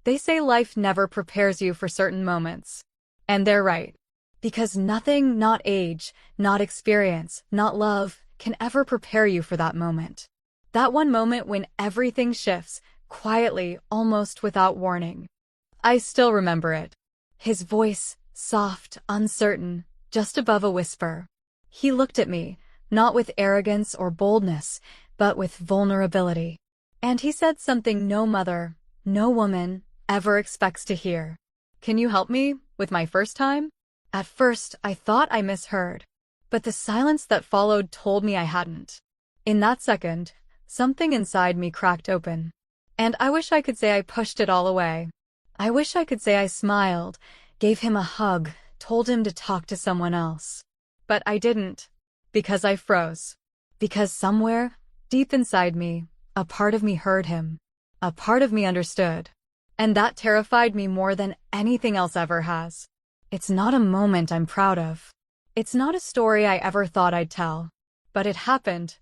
They say life never prepares you for certain moments. And they're right. Because nothing, not age, not experience, not love, can ever prepare you for that moment. That one moment when everything shifts, quietly, almost without warning. I still remember it. His voice, soft, uncertain, just above a whisper. He looked at me, not with arrogance or boldness, but with vulnerability. And he said something no mother, no woman, ever expects to hear. "Can you help me with my first time?" At first, I thought I misheard. But the silence that followed told me I hadn't. In that second, something inside me cracked open. And I wish I could say I pushed it all away. I wish I could say I smiled, gave him a hug, told him to talk to someone else. But I didn't. Because I froze. Because somewhere, deep inside me, a part of me heard him. A part of me understood. And that terrified me more than anything else ever has. It's not a moment I'm proud of. It's not a story I ever thought I'd tell. But it happened.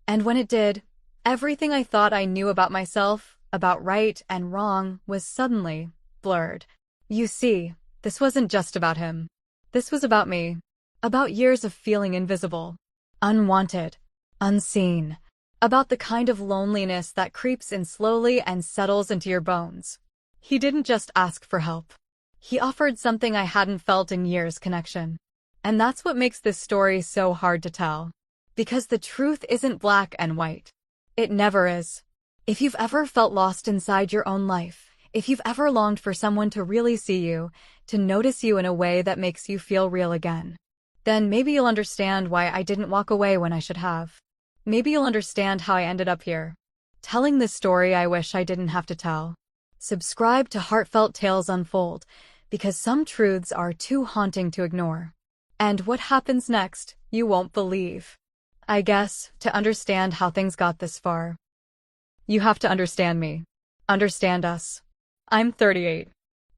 And when it did, everything I thought I knew about myself, about right and wrong, was suddenly blurred. You see, this wasn't just about him. This was about me. About years of feeling invisible, unwanted, unseen. About the kind of loneliness that creeps in slowly and settles into your bones. He didn't just ask for help. He offered something I hadn't felt in years: connection. And that's what makes this story so hard to tell. Because the truth isn't black and white. It never is. If you've ever felt lost inside your own life, if you've ever longed for someone to really see you, to notice you in a way that makes you feel real again, then maybe you'll understand why I didn't walk away when I should have. Maybe you'll understand how I ended up here, telling the story I wish I didn't have to tell. Subscribe to Heartfelt Tales Unfold, because some truths are too haunting to ignore. And what happens next, you won't believe. I guess, to understand how things got this far, you have to understand me. Understand us. I'm 38.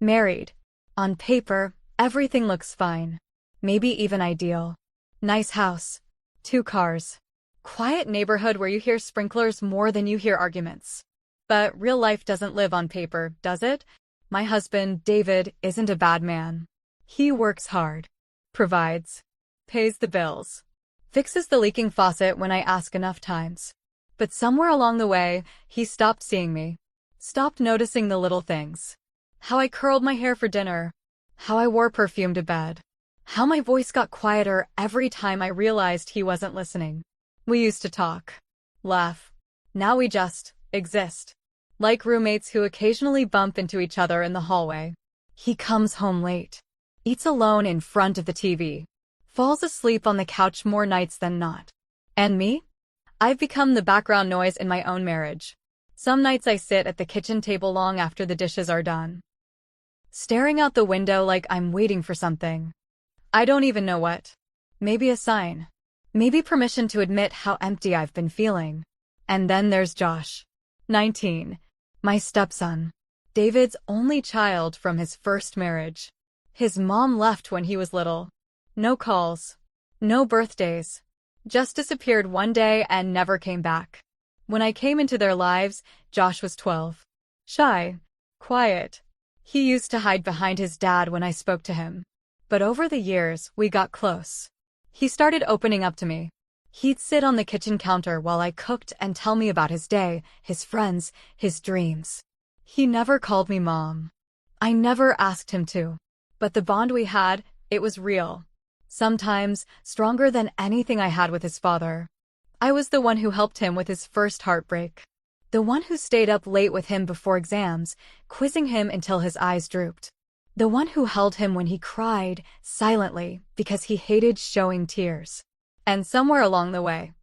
Married. On paper, everything looks fine. Maybe even ideal. Nice house. 2 cars. Quiet neighborhood where you hear sprinklers more than you hear arguments. But real life doesn't live on paper, does it? My husband, David, isn't a bad man. He works hard. Provides. Pays the bills. Fixes the leaking faucet when I ask enough times. But somewhere along the way, he stopped seeing me. Stopped noticing the little things. How I curled my hair for dinner. How I wore perfume to bed. How my voice got quieter every time I realized he wasn't listening. We used to talk. Laugh. Now we just exist. Like roommates who occasionally bump into each other in the hallway. He comes home late. Eats alone in front of the TV. Falls asleep on the couch more nights than not. And me? I've become the background noise in my own marriage. Some nights I sit at the kitchen table long after the dishes are done, staring out the window like I'm waiting for something. I don't even know what. Maybe a sign. Maybe permission to admit how empty I've been feeling. And then there's Josh. 19. My stepson. David's only child from his first marriage. His mom left when he was little. No calls. No birthdays. Just disappeared one day and never came back. When I came into their lives, Josh was 12. Shy. Quiet. He used to hide behind his dad when I spoke to him. But over the years, we got close. He started opening up to me. He'd sit on the kitchen counter while I cooked and tell me about his day, his friends, his dreams. He never called me mom. I never asked him to. But the bond we had, it was real. Sometimes stronger than anything I had with his father. I was the one who helped him with his first heartbreak. The one who stayed up late with him before exams, quizzing him until his eyes drooped. The one who held him when he cried, silently, because he hated showing tears. And somewhere along the way,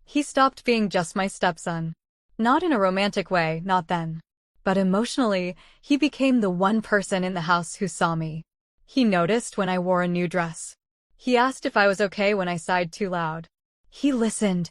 he stopped being just my stepson. Not in a romantic way, not then. But emotionally, he became the one person in the house who saw me. He noticed when I wore a new dress. He asked if I was okay when I sighed too loud. He listened,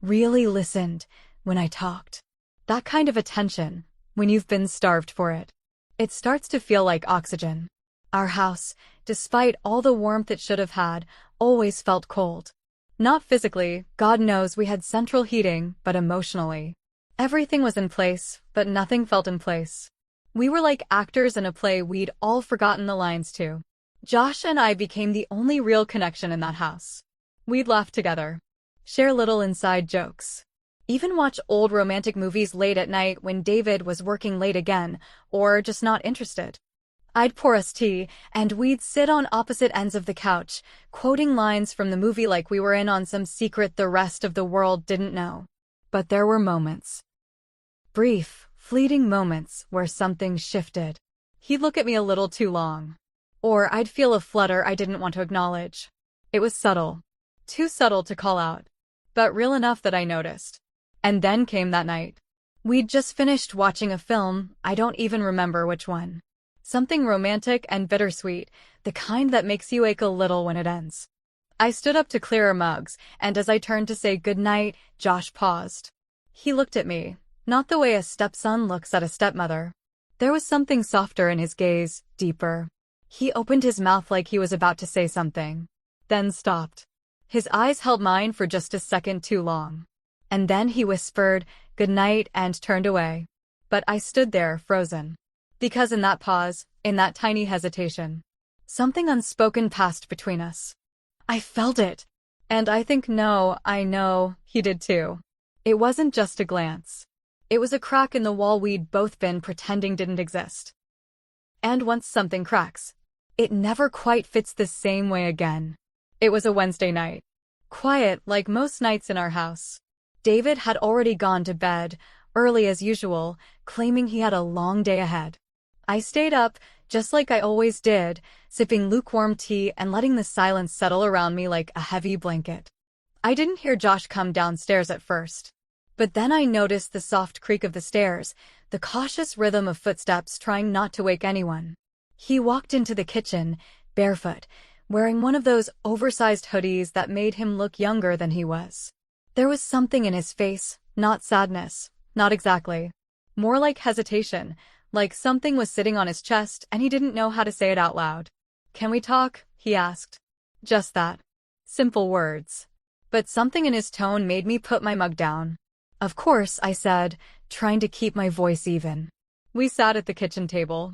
really listened, when I talked. That kind of attention, when you've been starved for it. It starts to feel like oxygen. Our house, despite all the warmth it should have had, always felt cold. Not physically, God knows we had central heating, but emotionally. Everything was in place, but nothing felt in place. We were like actors in a play we'd all forgotten the lines to. Josh and I became the only real connection in that house. We'd laugh together, share little inside jokes, even watch old romantic movies late at night when David was working late again, or just not interested. I'd pour us tea, and we'd sit on opposite ends of the couch, quoting lines from the movie like we were in on some secret the rest of the world didn't know. But there were moments. Brief, fleeting moments where something shifted. He'd look at me a little too long. Or I'd feel a flutter I didn't want to acknowledge. It was subtle. Too subtle to call out, but real enough that I noticed. And then came that night. We'd just finished watching a film, I don't even remember which one. Something romantic and bittersweet, the kind that makes you ache a little when it ends. I stood up to clear our mugs, and as I turned to say goodnight, Josh paused. He looked at me, not the way a stepson looks at a stepmother. There was something softer in his gaze, deeper. He opened his mouth like he was about to say something, then stopped. His eyes held mine for just a second too long. And then he whispered, "Good night," and turned away. But I stood there, frozen. Because in that pause, in that tiny hesitation, something unspoken passed between us. I felt it. And I know, he did too. It wasn't just a glance. It was a crack in the wall we'd both been pretending didn't exist. And once something cracks, it never quite fits the same way again. It was a Wednesday night. Quiet, like most nights in our house. David had already gone to bed, early as usual, claiming he had a long day ahead. I stayed up, just like I always did, sipping lukewarm tea and letting the silence settle around me like a heavy blanket. I didn't hear Josh come downstairs at first. But then I noticed the soft creak of the stairs, the cautious rhythm of footsteps trying not to wake anyone. He walked into the kitchen, barefoot, wearing one of those oversized hoodies that made him look younger than he was. There was something in his face, not sadness, not exactly. More like hesitation, like something was sitting on his chest and he didn't know how to say it out loud. "Can we talk?" he asked. Just that. Simple words. But something in his tone made me put my mug down. "Of course," I said, trying to keep my voice even. We sat at the kitchen table.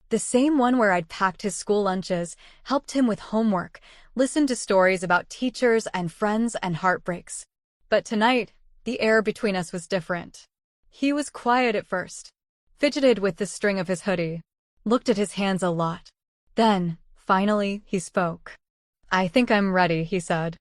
The same one where I'd packed his school lunches, helped him with homework, listened to stories about teachers and friends and heartbreaks. But tonight, the air between us was different. He was quiet at first, fidgeted with the string of his hoodie, looked at his hands a lot. Then, finally, he spoke. "I think I'm ready," he said.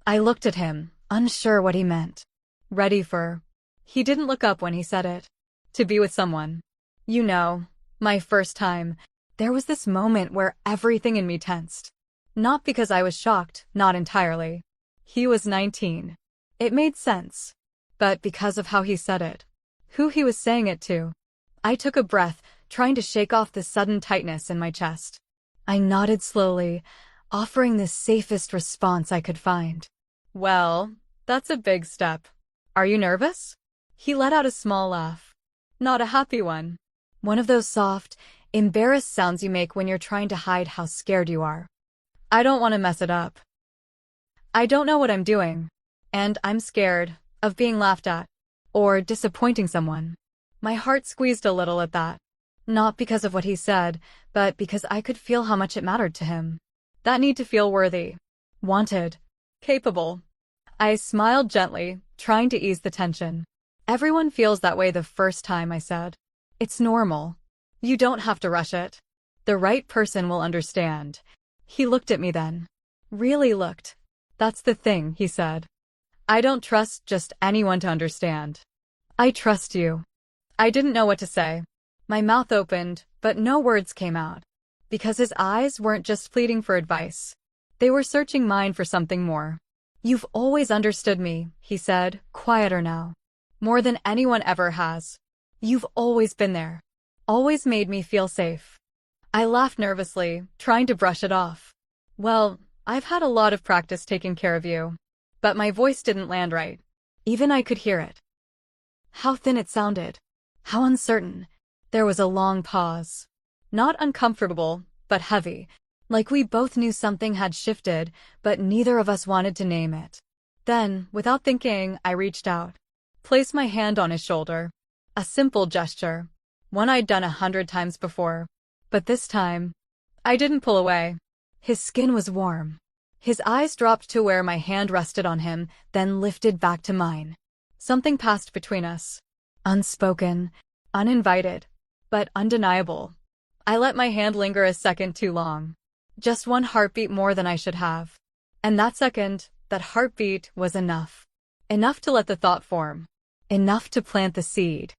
I looked at him, unsure what he meant. Ready for... He didn't look up when he said it. To be with someone. You know, my first time, there was this moment where everything in me tensed. Not because I was shocked, not entirely. He was 19. It made sense. But because of how he said it. Who he was saying it to. I took a breath, trying to shake off the sudden tightness in my chest. I nodded slowly, offering the safest response I could find. "Well, that's a big step. Are you nervous?" He let out a small laugh. Not a happy one. One of those soft, embarrassed sounds you make when you're trying to hide how scared you are. "I don't want to mess it up. I don't know what I'm doing. And I'm scared of being laughed at. Or disappointing someone." My heart squeezed a little at that. Not because of what he said, but because I could feel how much it mattered to him. That need to feel worthy. Wanted. Capable. I smiled gently, trying to ease the tension. "Everyone feels that way the first time," I said. "It's normal. You don't have to rush it. The right person will understand." He looked at me then. Really looked. "That's the thing," he said. "I don't trust just anyone to understand. I trust you." I didn't know what to say. My mouth opened, but no words came out. Because his eyes weren't just pleading for advice. They were searching mine for something more. "You've always understood me," he said, quieter now. "More than anyone ever has. You've always been there. Always made me feel safe." I laughed nervously, trying to brush it off. "Well, I've had a lot of practice taking care of you." But my voice didn't land right. Even I could hear it. How thin it sounded. How uncertain. There was a long pause. Not uncomfortable, but heavy. Like we both knew something had shifted, but neither of us wanted to name it. Then, without thinking, I reached out. Placed my hand on his shoulder. A simple gesture. one I'd done 100 times before. But this time, I didn't pull away. His skin was warm. His eyes dropped to where my hand rested on him, then lifted back to mine. Something passed between us. Unspoken, uninvited, but undeniable. I let my hand linger a second too long. Just one heartbeat more than I should have. And that second, that heartbeat was enough. Enough to let the thought form. Enough to plant the seed.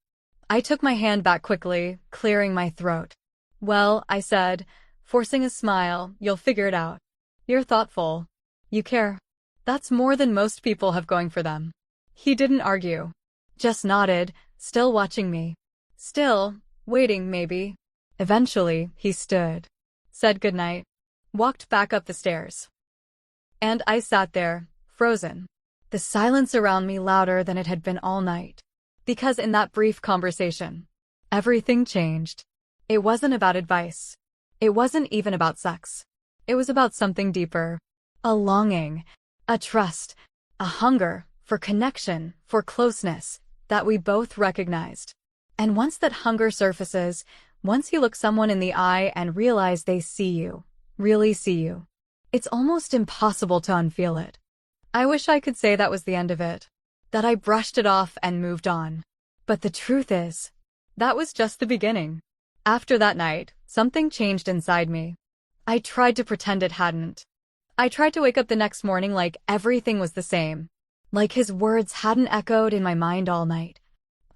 I took my hand back quickly, clearing my throat. "Well," I said, forcing a smile, "you'll figure it out. You're thoughtful. You care. That's more than most people have going for them." He didn't argue. Just nodded, still watching me. Still, waiting maybe. Eventually, he stood. Said goodnight. Walked back up the stairs. And I sat there, frozen. The silence around me louder than it had been all night. Because in that brief conversation, everything changed. It wasn't about advice. It wasn't even about sex. It was about something deeper. A longing, a trust, a hunger for connection, for closeness, that we both recognized. And once that hunger surfaces, once you look someone in the eye and realize they see you, really see you, it's almost impossible to unfeel it. I wish I could say that was the end of it, that I brushed it off and moved on. But the truth is, that was just the beginning. After that night, something changed inside me. I tried to pretend it hadn't. I tried to wake up the next morning like everything was the same. Like his words hadn't echoed in my mind all night.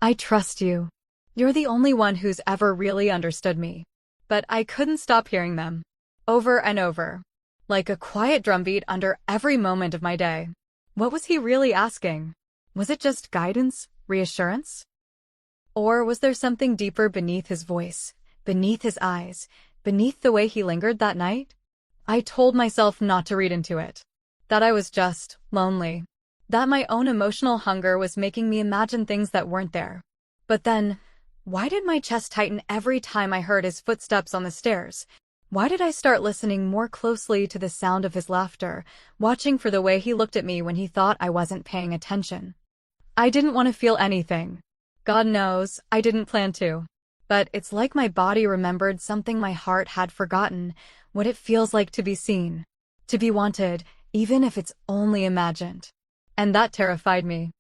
"I trust you. You're the only one who's ever really understood me." But I couldn't stop hearing them. Over and over. Like a quiet drumbeat under every moment of my day. What was he really asking? Was it just guidance, reassurance? Or was there something deeper beneath his voice, beneath his eyes, beneath the way he lingered that night? I told myself not to read into it. That I was just lonely. That my own emotional hunger was making me imagine things that weren't there. But then, why did my chest tighten every time I heard his footsteps on the stairs? Why did I start listening more closely to the sound of his laughter, watching for the way he looked at me when he thought I wasn't paying attention? I didn't want to feel anything. God knows, I didn't plan to. But it's like my body remembered something my heart had forgotten, what it feels like to be seen, to be wanted, even if it's only imagined. And that terrified me.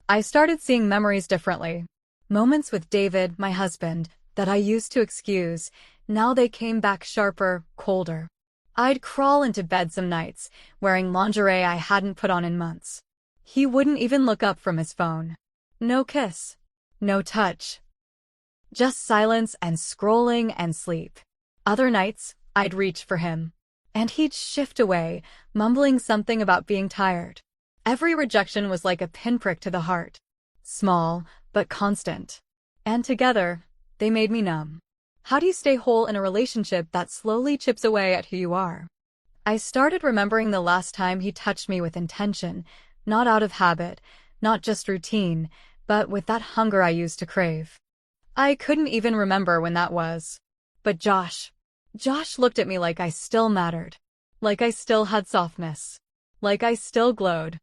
I started seeing memories differently. Moments with David, my husband, that I used to excuse, now they came back sharper, colder. I'd crawl into bed some nights, wearing lingerie I hadn't put on in months. He wouldn't even look up from his phone. No kiss. No touch. Just silence and scrolling and sleep. Other nights, I'd reach for him. And he'd shift away, mumbling something about being tired. Every rejection was like a pinprick to the heart. Small, but constant. And together, they made me numb. How do you stay whole in a relationship that slowly chips away at who you are? I started remembering the last time he touched me with intention, not out of habit, not just routine, but with that hunger I used to crave. I couldn't even remember when that was. But Josh looked at me like I still mattered. Like I still had softness. Like I still glowed.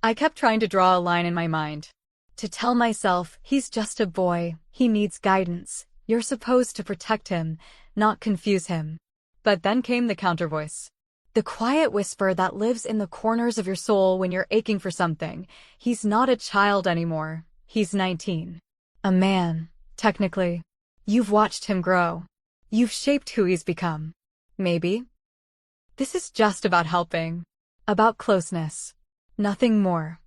I kept trying to draw a line in my mind. To tell myself, he's just a boy, he needs guidance. You're supposed to protect him, not confuse him. But then came the countervoice. The quiet whisper that lives in the corners of your soul when you're aching for something. He's not a child anymore. He's 19. A man, technically. You've watched him grow. You've shaped who he's become. Maybe. This is just about helping. About closeness. Nothing more.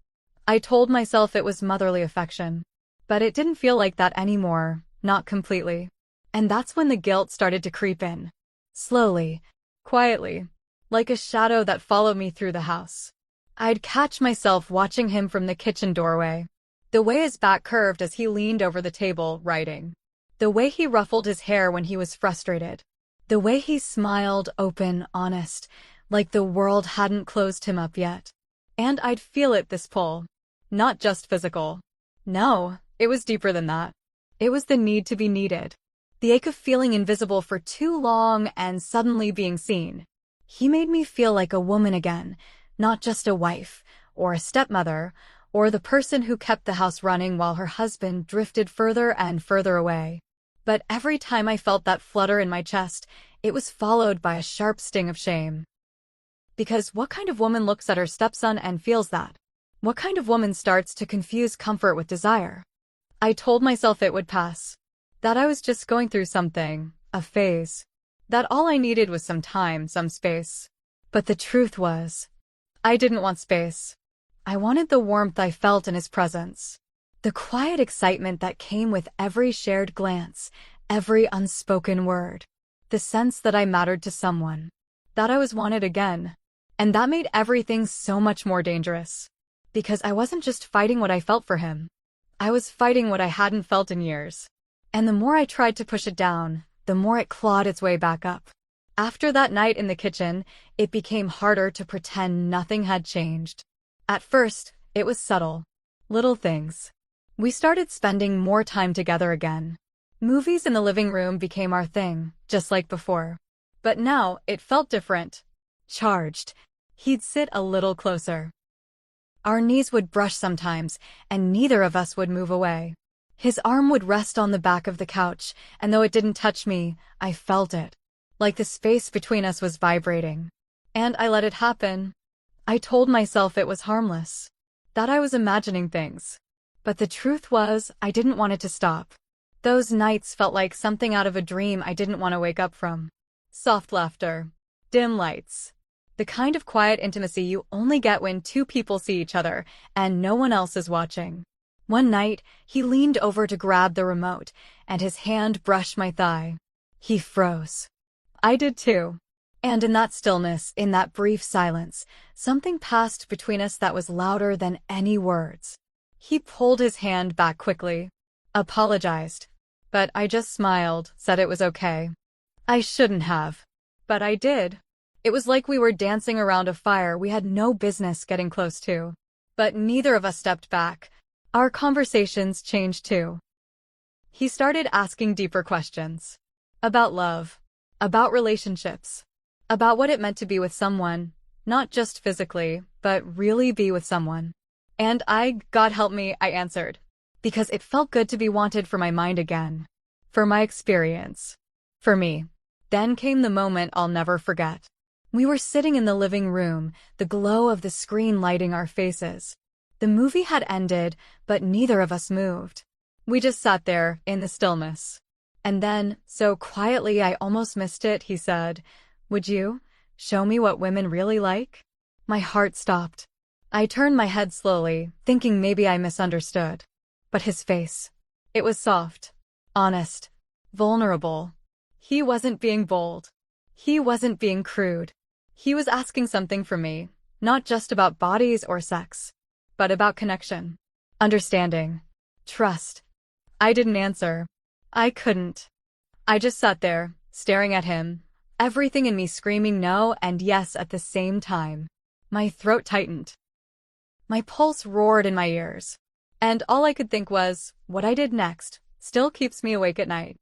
I told myself it was motherly affection. But it didn't feel like that anymore, not completely. And that's when the guilt started to creep in. Slowly, quietly, like a shadow that followed me through the house. I'd catch myself watching him from the kitchen doorway. The way his back curved as he leaned over the table, writing. The way he ruffled his hair when he was frustrated. The way he smiled, open, honest, like the world hadn't closed him up yet. And I'd feel it, this pull. Not just physical. No, it was deeper than that. It was the need to be needed. The ache of feeling invisible for too long and suddenly being seen. He made me feel like a woman again, not just a wife, or a stepmother, or the person who kept the house running while her husband drifted further and further away. But every time I felt that flutter in my chest, it was followed by a sharp sting of shame. Because what kind of woman looks at her stepson and feels that? What kind of woman starts to confuse comfort with desire? I told myself it would pass. That I was just going through something, a phase. That all I needed was some time, some space. But the truth was, I didn't want space. I wanted the warmth I felt in his presence. The quiet excitement that came with every shared glance, every unspoken word. The sense that I mattered to someone. That I was wanted again. And that made everything so much more dangerous. Because I wasn't just fighting what I felt for him. I was fighting what I hadn't felt in years. And the more I tried to push it down, the more it clawed its way back up. After that night in the kitchen, it became harder to pretend nothing had changed. At first, it was subtle. Little things. We started spending more time together again. Movies in the living room became our thing, just like before. But now, it felt different. Charged. He'd sit a little closer. Our knees would brush sometimes, and neither of us would move away. His arm would rest on the back of the couch, and though it didn't touch me, I felt it. Like the space between us was vibrating. And I let it happen. I told myself it was harmless. That I was imagining things. But the truth was, I didn't want it to stop. Those nights felt like something out of a dream I didn't want to wake up from. Soft laughter. Dim lights. The kind of quiet intimacy you only get when two people see each other, and no one else is watching. One night, he leaned over to grab the remote, and his hand brushed my thigh. He froze. I did too. And in that stillness, in that brief silence, something passed between us that was louder than any words. He pulled his hand back quickly. Apologized. But I just smiled, said it was okay. I shouldn't have. But I did. It was like we were dancing around a fire we had no business getting close to. But neither of us stepped back. Our conversations changed too. He started asking deeper questions. About love. About relationships. About what it meant to be with someone, not just physically, but really be with someone. And God help me, I answered. Because it felt good to be wanted for my mind again. For my experience. For me. Then came the moment I'll never forget. We were sitting in the living room, the glow of the screen lighting our faces. The movie had ended, but neither of us moved. We just sat there, in the stillness. And then, so quietly I almost missed it, he said, "Would you show me what women really like?" My heart stopped. I turned my head slowly, thinking maybe I misunderstood. But his face. It was soft. Honest. Vulnerable. He wasn't being bold. He wasn't being crude. He was asking something from me, not just about bodies or sex, but about connection. Understanding. Trust. I didn't answer. I couldn't. I just sat there, staring at him, everything in me screaming no and yes at the same time. My throat tightened. My pulse roared in my ears. And all I could think was, what I did next still keeps me awake at night.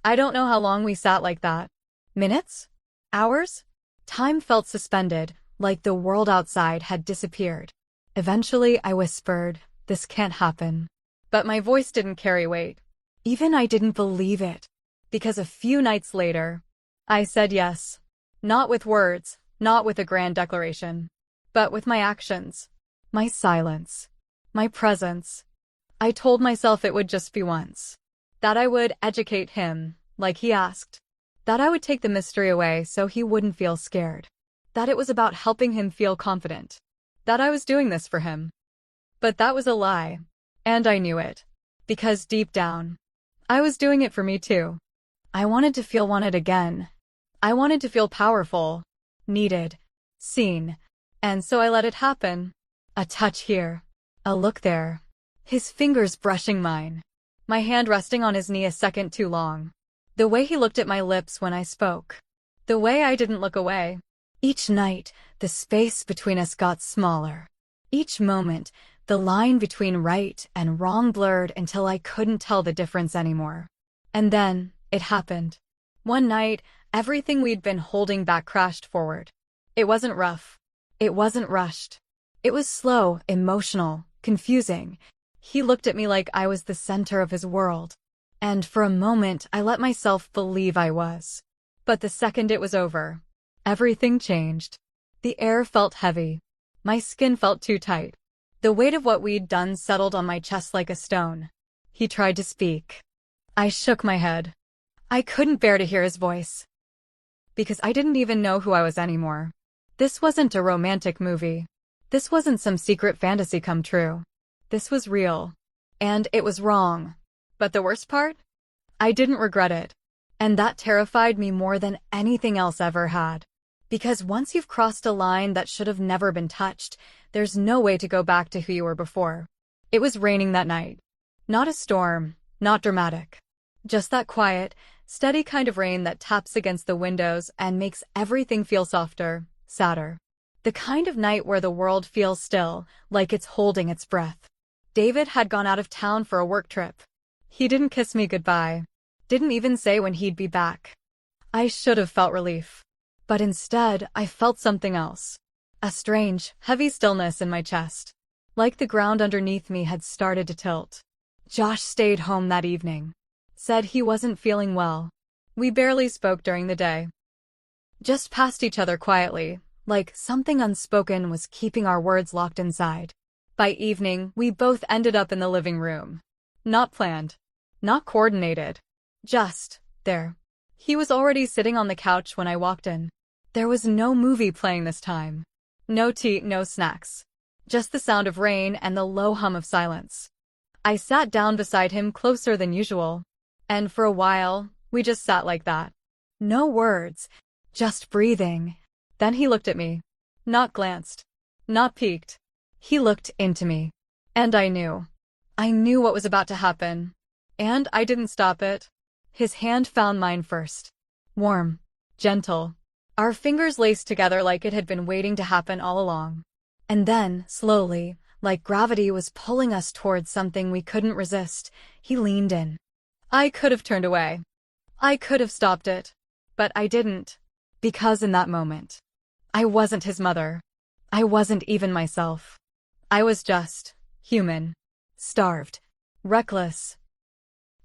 I don't know how long we sat like that. Minutes? Hours? Time felt suspended, like the world outside had disappeared. Eventually, I whispered, "This can't happen." But my voice didn't carry weight. Even I didn't believe it. Because a few nights later, I said yes. Not with words, not with a grand declaration, but with my actions. My silence. My presence. I told myself it would just be once. That I would educate him, like he asked. That I would take the mystery away so he wouldn't feel scared. That it was about helping him feel confident. That I was doing this for him. But that was a lie. And I knew it. Because deep down, I was doing it for me too. I wanted to feel wanted again. I wanted to feel powerful, needed, seen. And so I let it happen. A touch here. A look there. His fingers brushing mine. My hand resting on his knee a second too long. The way he looked at my lips when I spoke. The way I didn't look away. Each night, the space between us got smaller. Each moment, the line between right and wrong blurred until I couldn't tell the difference anymore. And then, it happened. One night, everything we'd been holding back crashed forward. It wasn't rough. It wasn't rushed. It was slow, emotional, confusing. He looked at me like I was the center of his world. And for a moment, I let myself believe I was. But the second it was over, everything changed. The air felt heavy. My skin felt too tight. The weight of what we'd done settled on my chest like a stone. He tried to speak. I shook my head. I couldn't bear to hear his voice. Because I didn't even know who I was anymore. This wasn't a romantic movie. This wasn't some secret fantasy come true. This was real. And it was wrong. But the worst part? I didn't regret it. And that terrified me more than anything else ever had. Because once you've crossed a line that should have never been touched, there's no way to go back to who you were before. It was raining that night. Not a storm, not dramatic. Just that quiet, steady kind of rain that taps against the windows and makes everything feel softer, sadder. The kind of night where the world feels still, like it's holding its breath. David had gone out of town for a work trip. He didn't kiss me goodbye. Didn't even say when he'd be back. I should have felt relief. But instead, I felt something else. A strange, heavy stillness in my chest. Like the ground underneath me had started to tilt. Josh stayed home that evening. Said he wasn't feeling well. We barely spoke during the day. Just passed each other quietly, like something unspoken was keeping our words locked inside. By evening, we both ended up in the living room. Not planned. Not coordinated. Just there. He was already sitting on the couch when I walked in. There was no movie playing this time. No tea, no snacks. Just the sound of rain and the low hum of silence. I sat down beside him closer than usual. And for a while, we just sat like that. No words. Just breathing. Then he looked at me. Not glanced. Not peeked. He looked into me. And I knew. I knew what was about to happen. And I didn't stop it. His hand found mine first. Warm. Gentle. Our fingers laced together like it had been waiting to happen all along. And then, slowly, like gravity was pulling us towards something we couldn't resist, he leaned in. I could have turned away. I could have stopped it. But I didn't. Because in that moment, I wasn't his mother. I wasn't even myself. I was just human. Starved. Reckless.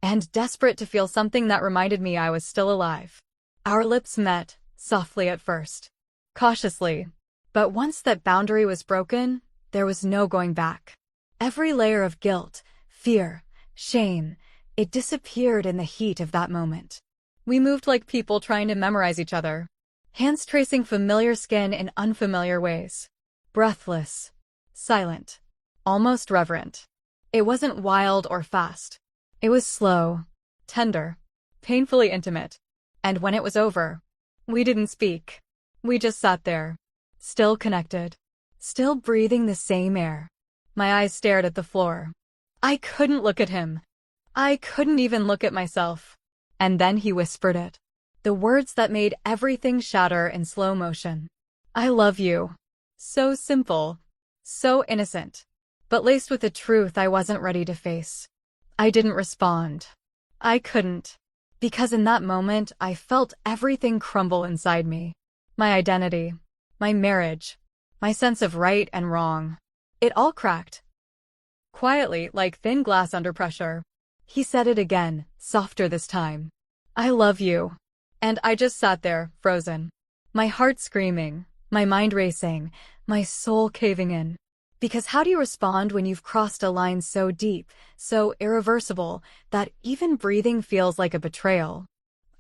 And desperate to feel something that reminded me I was still alive. Our lips met. Softly at first. Cautiously. But once that boundary was broken, there was no going back. Every layer of guilt, fear, shame, it disappeared in the heat of that moment. We moved like people trying to memorize each other. Hands tracing familiar skin in unfamiliar ways. Breathless. Silent. Almost reverent. It wasn't wild or fast. It was slow. Tender. Painfully intimate. And when it was over, we didn't speak. We just sat there. Still connected. Still breathing the same air. My eyes stared at the floor. I couldn't look at him. I couldn't even look at myself. And then he whispered it. The words that made everything shatter in slow motion. I love you. So simple. So innocent. But laced with a truth I wasn't ready to face. I didn't respond. I couldn't. Because in that moment, I felt everything crumble inside me. My identity. My marriage. My sense of right and wrong. It all cracked. Quietly, like thin glass under pressure. He said it again, softer this time. I love you. And I just sat there, frozen. My heart screaming. My mind racing. My soul caving in. Because how do you respond when you've crossed a line so deep, so irreversible, that even breathing feels like a betrayal?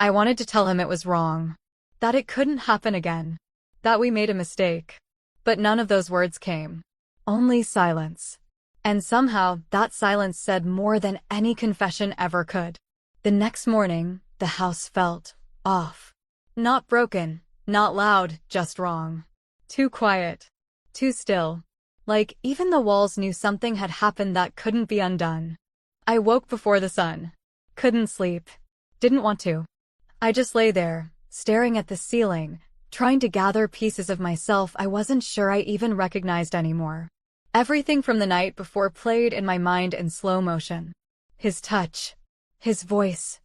I wanted to tell him it was wrong. That it couldn't happen again. That we made a mistake. But none of those words came. Only silence. And somehow, that silence said more than any confession ever could. The next morning, the house felt off. Not broken, not loud, just wrong. Too quiet. Too still. Like even the walls knew something had happened that couldn't be undone. I woke before the sun. Couldn't sleep. Didn't want to. I just lay there, staring at the ceiling, trying to gather pieces of myself I wasn't sure I even recognized anymore. Everything from the night before played in my mind in slow motion. His touch. His voice.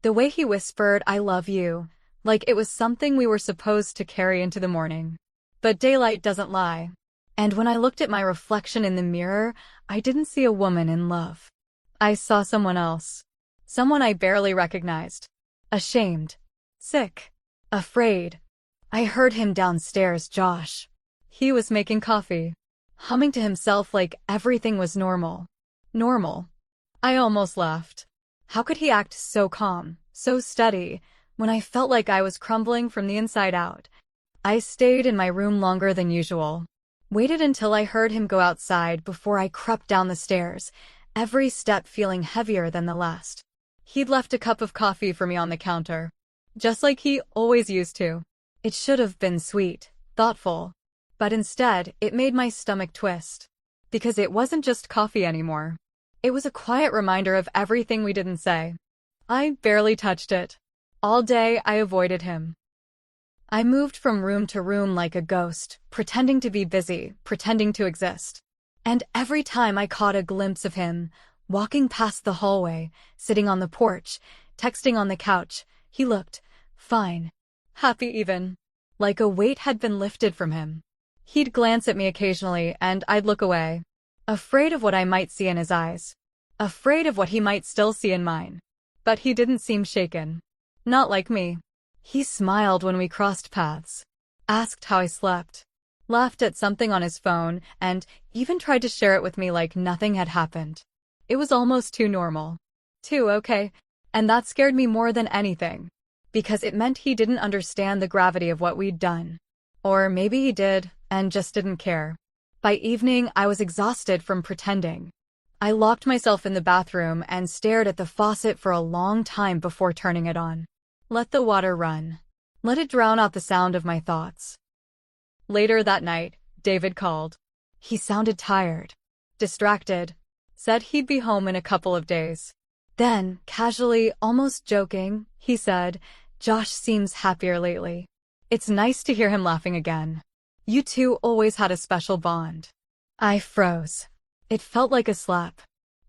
The way he whispered, I love you, like it was something we were supposed to carry into the morning. But daylight doesn't lie. And when I looked at my reflection in the mirror, I didn't see a woman in love. I saw someone else. Someone I barely recognized. Ashamed. Sick. Afraid. I heard him downstairs, Josh. He was making coffee, humming to himself like everything was normal. Normal. I almost laughed. How could he act so calm, so steady, when I felt like I was crumbling from the inside out? I stayed in my room longer than usual. Waited until I heard him go outside before I crept down the stairs, every step feeling heavier than the last. He'd left a cup of coffee for me on the counter, just like he always used to. It should have been sweet, thoughtful, but instead it made my stomach twist. Because it wasn't just coffee anymore. It was a quiet reminder of everything we didn't say. I barely touched it. All day I avoided him. I moved from room to room like a ghost, pretending to be busy, pretending to exist. And every time I caught a glimpse of him, walking past the hallway, sitting on the porch, texting on the couch, he looked fine, happy even, like a weight had been lifted from him. He'd glance at me occasionally and I'd look away, afraid of what I might see in his eyes, afraid of what he might still see in mine. But he didn't seem shaken. Not like me. He smiled when we crossed paths, asked how I slept, laughed at something on his phone, and even tried to share it with me like nothing had happened. It was almost too normal. Too okay. And that scared me more than anything, because it meant he didn't understand the gravity of what we'd done. Or maybe he did, and just didn't care. By evening, I was exhausted from pretending. I locked myself in the bathroom and stared at the faucet for a long time before turning it on. Let the water run. Let it drown out the sound of my thoughts. Later that night, David called. He sounded tired, distracted, said he'd be home in a couple of days. Then, casually, almost joking, he said, "Josh seems happier lately. It's nice to hear him laughing again. You two always had a special bond." I froze. It felt like a slap,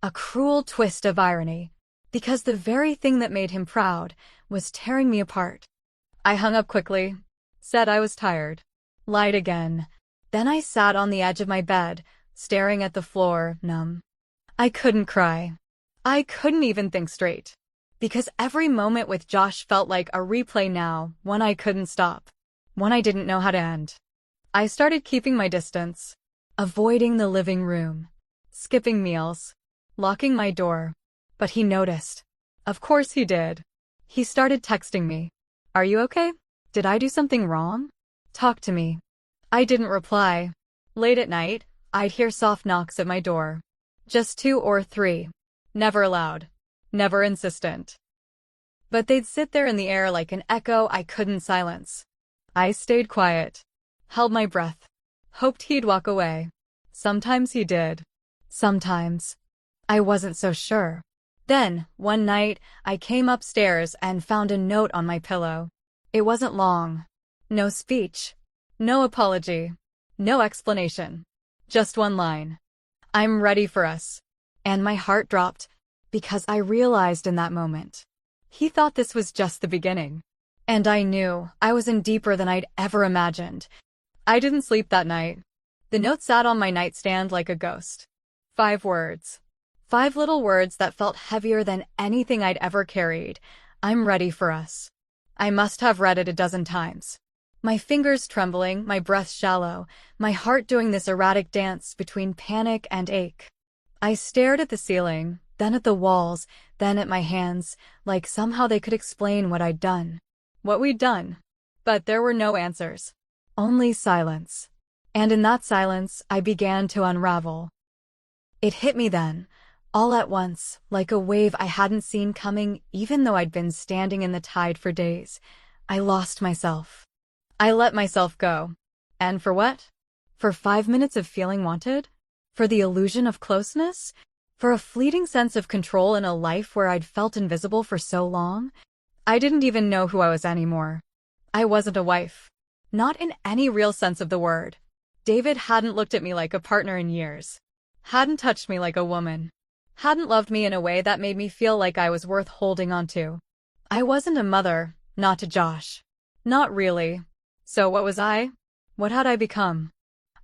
a cruel twist of irony, because the very thing that made him proud was tearing me apart. I hung up quickly, said I was tired, lied again. Then I sat on the edge of my bed, staring at the floor, numb. I couldn't cry. I couldn't even think straight, because every moment with Josh felt like a replay now, one I couldn't stop, one I didn't know how to end. I started keeping my distance, avoiding the living room, skipping meals, locking my door. But he noticed. Of course he did. He started texting me. "Are you okay? Did I do something wrong? Talk to me." I didn't reply. Late at night, I'd hear soft knocks at my door. Just 2 or 3. Never loud. Never insistent. But they'd sit there in the air like an echo I couldn't silence. I stayed quiet. Held my breath. Hoped he'd walk away. Sometimes he did. Sometimes. I wasn't so sure. Then, one night, I came upstairs and found a note on my pillow. It wasn't long. No speech. No apology. No explanation. Just one line. "I'm ready for us." And my heart dropped, because I realized in that moment, he thought this was just the beginning. And I knew I was in deeper than I'd ever imagined. I didn't sleep that night. The note sat on my nightstand like a ghost. 5 words. 5 little words that felt heavier than anything I'd ever carried. "I'm ready for us." I must have read it a dozen times. My fingers trembling, my breath shallow, my heart doing this erratic dance between panic and ache. I stared at the ceiling, then at the walls, then at my hands, like somehow they could explain what I'd done. What we'd done. But there were no answers. Only silence. And in that silence, I began to unravel. It hit me then, all at once, like a wave I hadn't seen coming even though I'd been standing in the tide for days. I lost myself. I let myself go. And for what? For 5 minutes of feeling wanted? For the illusion of closeness? For a fleeting sense of control in a life where I'd felt invisible for so long? I didn't even know who I was anymore. I wasn't a wife. Not in any real sense of the word. David hadn't looked at me like a partner in years. Hadn't touched me like a woman. Hadn't loved me in a way that made me feel like I was worth holding on to. I wasn't a mother, not to Josh. Not really. So what was I? What had I become?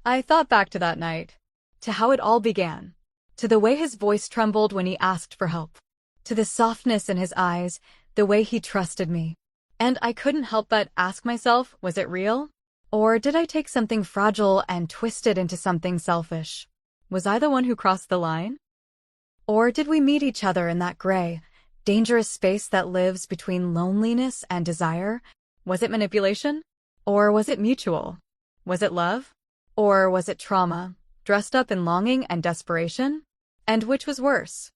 I thought back to that night. To how it all began. To the way his voice trembled when he asked for help. to the softness in his eyes, the way he trusted me. And I couldn't help but ask myself, was it real? Or did I take something fragile and twist it into something selfish? Was I the one who crossed the line? Or did we meet each other in that gray, dangerous space that lives between loneliness and desire? Was it manipulation? Or was it mutual? Was it love? Or was it trauma, dressed up in longing and desperation? And which was worse?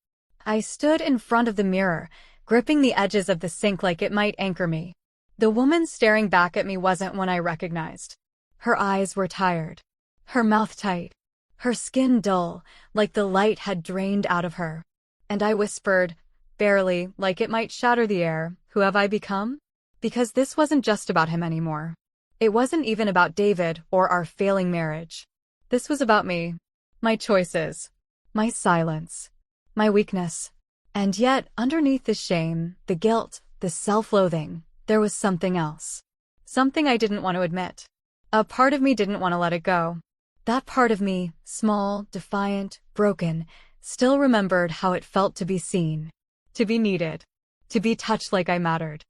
I stood in front of the mirror, gripping the edges of the sink like it might anchor me. The woman staring back at me wasn't one I recognized. Her eyes were tired, her mouth tight, her skin dull, like the light had drained out of her. And I whispered, barely, like it might shatter the air, who have I become? Because this wasn't just about him anymore. It wasn't even about David or our failing marriage. This was about me, my choices, my silence, my weakness. And yet, underneath the shame, the guilt, the self-loathing, there was something else. Something I didn't want to admit. A part of me didn't want to let it go. That part of me, small, defiant, broken, still remembered how it felt to be seen, to be needed, to be touched like I mattered.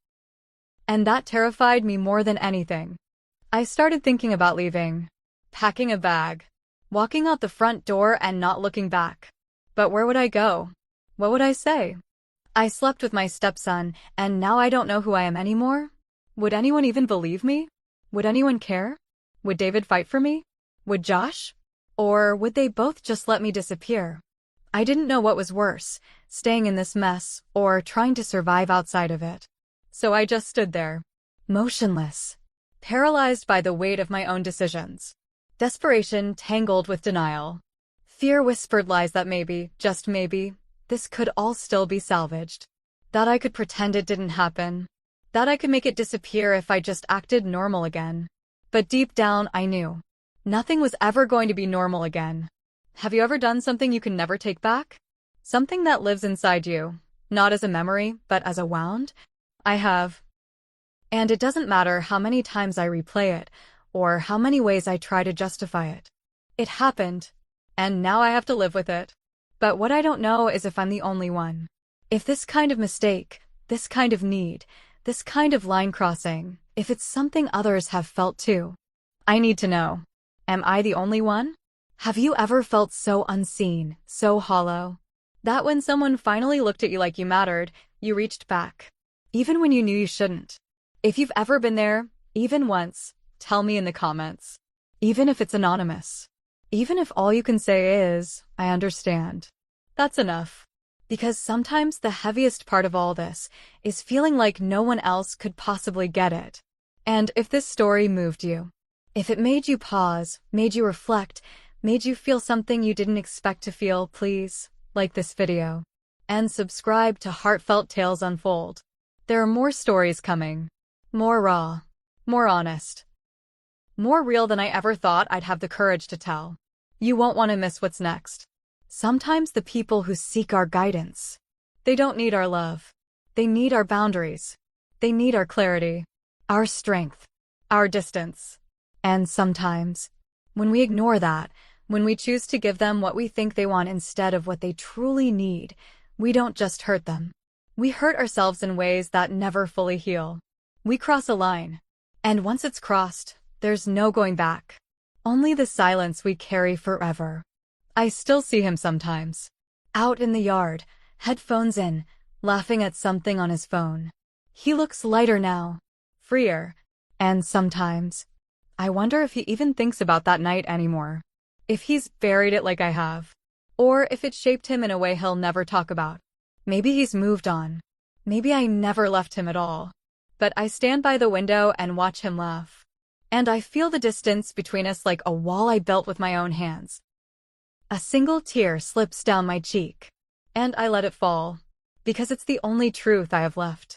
And that terrified me more than anything. I started thinking about leaving, packing a bag, walking out the front door and not looking back. But where would I go? What would I say? I slept with my stepson, and now I don't know who I am anymore? Would anyone even believe me? Would anyone care? Would David fight for me? Would Josh? Or would they both just let me disappear? I didn't know what was worse, staying in this mess, or trying to survive outside of it. So I just stood there, motionless, paralyzed by the weight of my own decisions. Desperation tangled with denial. Fear whispered lies that maybe, just maybe, this could all still be salvaged. That I could pretend it didn't happen. That I could make it disappear if I just acted normal again. But deep down, I knew. Nothing was ever going to be normal again. Have you ever done something you can never take back? Something that lives inside you, not as a memory, but as a wound? I have. And it doesn't matter how many times I replay it, or how many ways I try to justify it. It happened, and now I have to live with it. But what I don't know is if I'm the only one. If this kind of mistake, this kind of need, this kind of line crossing, if it's something others have felt too. I need to know. Am I the only one? Have you ever felt so unseen, so hollow? That when someone finally looked at you like you mattered, you reached back. Even when you knew you shouldn't. If you've ever been there, even once, tell me in the comments. Even if it's anonymous. Even if all you can say is, I understand. That's enough. Because sometimes the heaviest part of all this is feeling like no one else could possibly get it. And if this story moved you, if it made you pause, made you reflect, made you feel something you didn't expect to feel, please like this video. And subscribe to Heartfelt Tales Unfold. There are more stories coming. More raw. More honest. More real than I ever thought I'd have the courage to tell. You won't want to miss what's next. Sometimes the people who seek our guidance, they don't need our love. They need our boundaries. They need our clarity, our strength, our distance. And sometimes, when we ignore that, when we choose to give them what we think they want instead of what they truly need, we don't just hurt them. We hurt ourselves in ways that never fully heal. We cross a line. And once it's crossed, there's no going back. Only the silence we carry forever. I still see him sometimes. Out in the yard, headphones in, laughing at something on his phone. He looks lighter now, freer. And sometimes, I wonder if he even thinks about that night anymore. If he's buried it like I have. Or if it shaped him in a way he'll never talk about. Maybe he's moved on. Maybe I never left him at all. But I stand by the window and watch him laugh. And I feel the distance between us like a wall I built with my own hands. A single tear slips down my cheek. And I let it fall. Because it's the only truth I have left.